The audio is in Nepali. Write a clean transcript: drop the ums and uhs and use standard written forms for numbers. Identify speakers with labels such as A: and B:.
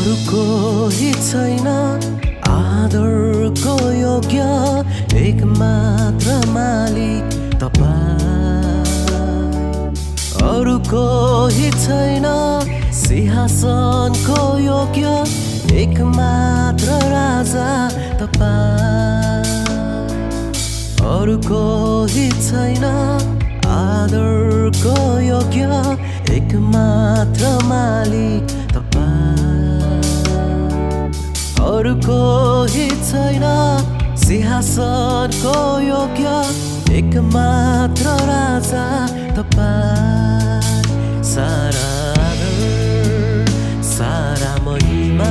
A: अरूको हित छैन आदरको योग्य एकमात्र मालिक तपाईँ। अरूको हित छैन सिंहासनको योग्य एकमात्र राजा तपाईँ। अरूको हित छैन आदरको योग्य एकमात्र मालिक तपाईँ। अरूको हित छैन सिंहासनको योग्य एकमात्र राजा तपाईँ। सारा आदर सारा महिमा